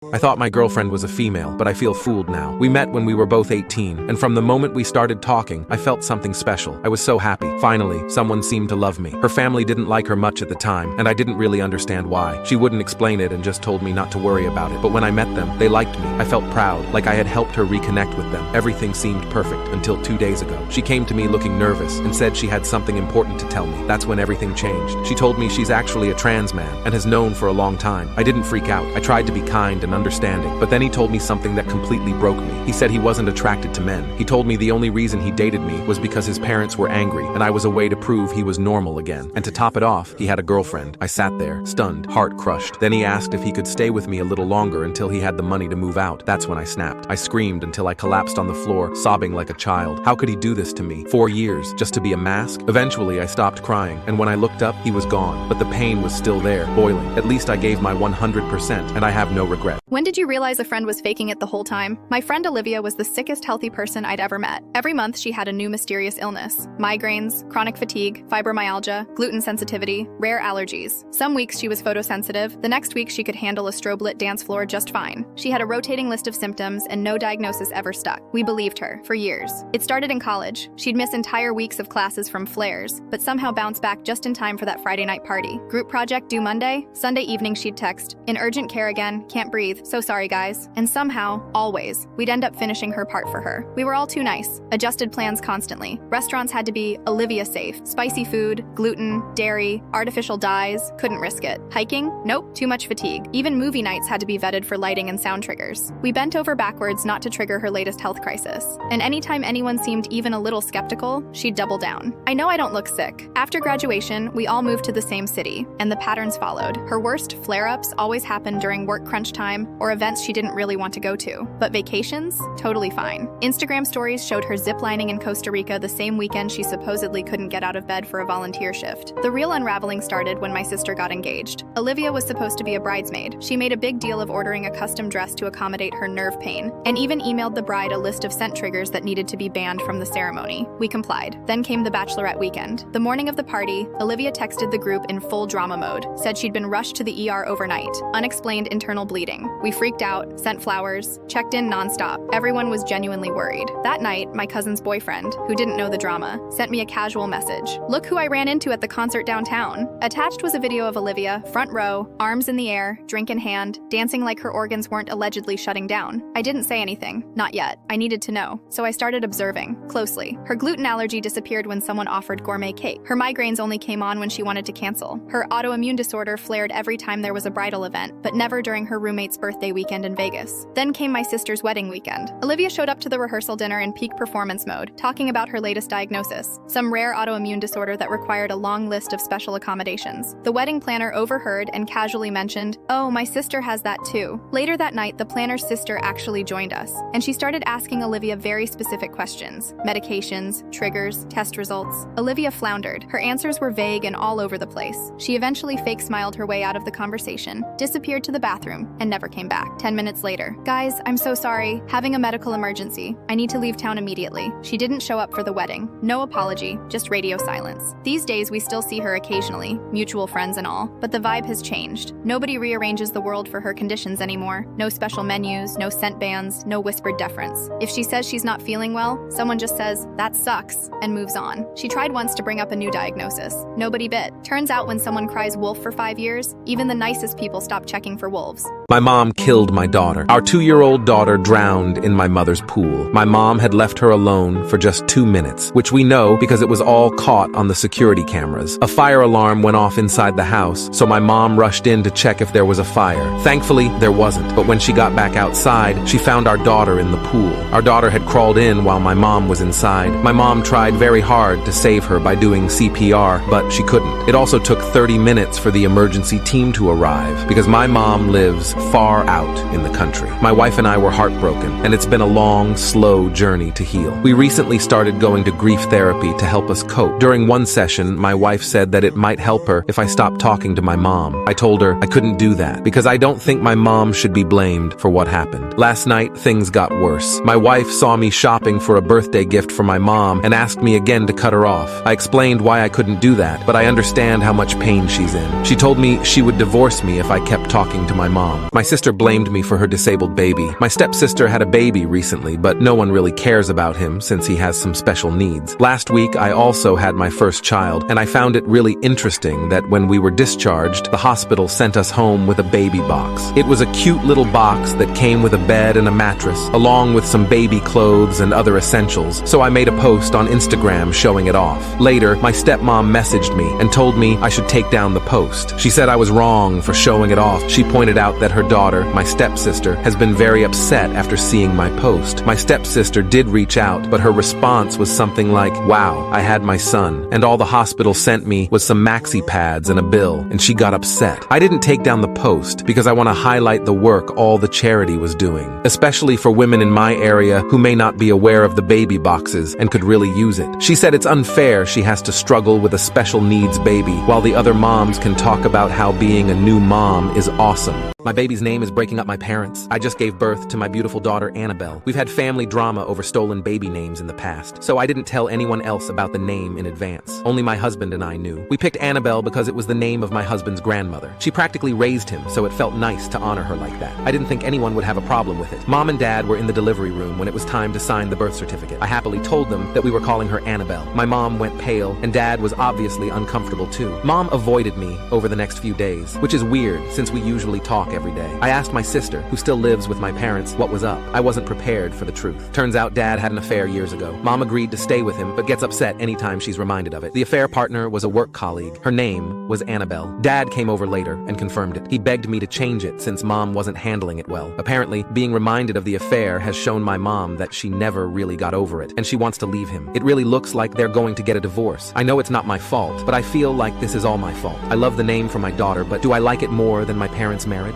I thought my girlfriend was a female, but I feel fooled now. We met when we were both 18, and from the moment we started talking, I felt something special. I was so happy. Finally, someone seemed to love me. Her family didn't like her much at the time, and I didn't really understand why. She wouldn't explain it and just told me not to worry about it. But when I met them, they liked me. I felt proud, like I had helped her reconnect with them. Everything seemed perfect until 2 days ago. She came to me looking nervous and said she had something important to tell me. That's when everything changed. She told me she's actually a trans man and has known for a long time. I didn't freak out. I tried to be kind and understanding, but then he told me something that completely broke me. He said he wasn't attracted to men. He told me the only reason he dated me was because his parents were angry and I was a way to prove he was normal again. And to top it off, he had a girlfriend. I sat there, stunned, heart crushed. Then he asked if he could stay with me a little longer until he had the money to move out. That's when I snapped. I screamed until I collapsed on the floor, sobbing like a child. How could he do this to me? 4 years, just to be a mask? Eventually, I stopped crying, and when I looked up, he was gone. But the pain was still there, boiling. At least I gave my 100%, and I have no regret. When did you realize a friend was faking it the whole time? My friend Olivia was the sickest healthy person I'd ever met. Every month she had a new mysterious illness. Migraines, chronic fatigue, fibromyalgia, gluten sensitivity, rare allergies. Some weeks she was photosensitive, the next week she could handle a strobe-lit dance floor just fine. She had a rotating list of symptoms and no diagnosis ever stuck. We believed her, for years. It started in college. She'd miss entire weeks of classes from flares, but somehow bounce back just in time for that Friday night party. Group project due Monday? Sunday evening she'd text, "In urgent care again, can't breathe, so sorry guys." And somehow, always, we'd end up finishing her part for her. We were all too nice, adjusted plans constantly. Restaurants had to be Olivia safe. Spicy food, gluten, dairy, artificial dyes, couldn't risk it. Hiking? Nope, too much fatigue. Even movie nights had to be vetted for lighting and sound triggers. We bent over backwards not to trigger her latest health crisis. And anytime anyone seemed even a little skeptical, she'd double down. I know I don't look sick. After graduation, we all moved to the same city, and the patterns followed. Her worst flare-ups always happened during work crunch time or events she didn't really want to go to. But vacations? Totally fine. Instagram stories showed her ziplining in Costa Rica the same weekend she supposedly couldn't get out of bed for a volunteer shift. The real unraveling started when my sister got engaged. Olivia was supposed to be a bridesmaid. She made a big deal of ordering a custom dress to accommodate her nerve pain, and even emailed the bride a list of scent triggers that needed to be banned from the ceremony. We complied. Then came the bachelorette weekend. The morning of the party, Olivia texted the group in full drama mode, said she'd been rushed to the ER overnight, unexplained internal bleeding. We freaked out, sent flowers, checked in nonstop. Everyone was genuinely worried. That night, my cousin's boyfriend, who didn't know the drama, sent me a casual message. "Look who I ran into at the concert downtown." Attached was a video of Olivia, front row, arms in the air, drink in hand, dancing like her organs weren't allegedly shutting down. I didn't say anything. Not yet. I needed to know. So I started observing, closely. Her gluten allergy disappeared when someone offered gourmet cake. Her migraines only came on when she wanted to cancel. Her autoimmune disorder flared every time there was a bridal event, but never during her roommate's birthday weekend in Vegas. Then came my sister's wedding weekend. Olivia showed up to the rehearsal dinner in peak performance mode, talking about her latest diagnosis, some rare autoimmune disorder that required a long list of special accommodations. The wedding planner overheard and casually mentioned, "Oh, my sister has that too." Later that night, the planner's sister actually joined us, and she started asking Olivia very specific questions: medications, triggers, test results. Olivia floundered. Her answers were vague and all over the place. She eventually fake smiled her way out of the conversation, disappeared to the bathroom, and never came back. 10 minutes later, "Guys, I'm so sorry. Having a medical emergency. I need to leave town immediately." She didn't show up for the wedding. No apology, just radio silence. These days, we still see her occasionally, mutual friends and all, but the vibe has changed. Nobody rearranges the world for her conditions anymore. No special menus, no scent bans, no whispered deference. If she says she's not feeling well, someone just says, "That sucks," and moves on. She tried once to bring up a new diagnosis. Nobody bit. Turns out when someone cries wolf for 5 years, even the nicest people stop checking for wolves. My mom killed my daughter. Our 2-year-old daughter drowned in my mother's pool. My mom had left her alone for just 2 minutes, which we know because it was all caught on the security cameras. A fire alarm went off inside the house, so my mom rushed in to check if there was a fire. Thankfully, there wasn't, but when she got back outside, she found our daughter in the pool. Our daughter had crawled in while my mom was inside. My mom tried very hard to save her by doing CPR, but she couldn't. It also took 30 minutes for the emergency team to arrive because my mom lives far out in the country. My wife and I were heartbroken, and it's been a long, slow journey to heal. We recently started going to grief therapy to help us cope. During one session, my wife said that it might help her if I stopped talking to my mom. I told her I couldn't do that because I don't think my mom should be blamed for what happened. Last night, things got worse. My wife saw me shopping for a birthday gift for my mom and asked me again to cut her off. I explained why I couldn't do that, but I understand how much pain she's in. She told me she would divorce me if I kept talking to my mom. My sister blamed me for her disabled baby. My stepsister had a baby recently, but no one really cares about him since he has some special needs. Last week, I also had my first child, and I found it really interesting that when we were discharged, the hospital sent us home with a baby box. It was a cute little box that came with a bed and a mattress, along with some baby clothes and other essentials, so I made a post on Instagram showing it off. Later, my stepmom messaged me and told me I should take down the post. She said I was wrong for showing it off. She pointed out that her daughter, my stepsister, has been very upset after seeing my post. My stepsister did reach out, but her response was something like, "Wow, I had my son, and all the hospital sent me was some maxi pads and a bill," and she got upset. I didn't take down the post because I want to highlight the work all the charity was doing, especially for women in my area who may not be aware of the baby boxes and could really use it. She said it's unfair she has to struggle with a special needs baby, while the other moms can talk about how being a new mom is awesome. My baby's name is breaking up my parents. I just gave birth to my beautiful daughter, Annabelle. We've had family drama over stolen baby names in the past, so I didn't tell anyone else about the name in advance. Only my husband and I knew. We picked Annabelle because it was the name of my husband's grandmother. She practically raised him, so it felt nice to honor her like that. I didn't think anyone would have a problem with it. Mom and Dad were in the delivery room when it was time to sign the birth certificate. I happily told them that we were calling her Annabelle. My mom went pale, and Dad was obviously uncomfortable too. Mom avoided me over the next few days, which is weird since we usually talk every day. I asked my sister, who still lives with my parents, what was up. I wasn't prepared for the truth. Turns out Dad had an affair years ago. Mom agreed to stay with him, but gets upset anytime she's reminded of it. The affair partner was a work colleague. Her name was Annabelle. Dad came over later and confirmed it. He begged me to change it since Mom wasn't handling it well. Apparently, being reminded of the affair has shown my mom that she never really got over it, and she wants to leave him. It really looks like they're going to get a divorce. I know it's not my fault, but I feel like this is all my fault. I love the name for my daughter, but do I like it more than my parents' marriage?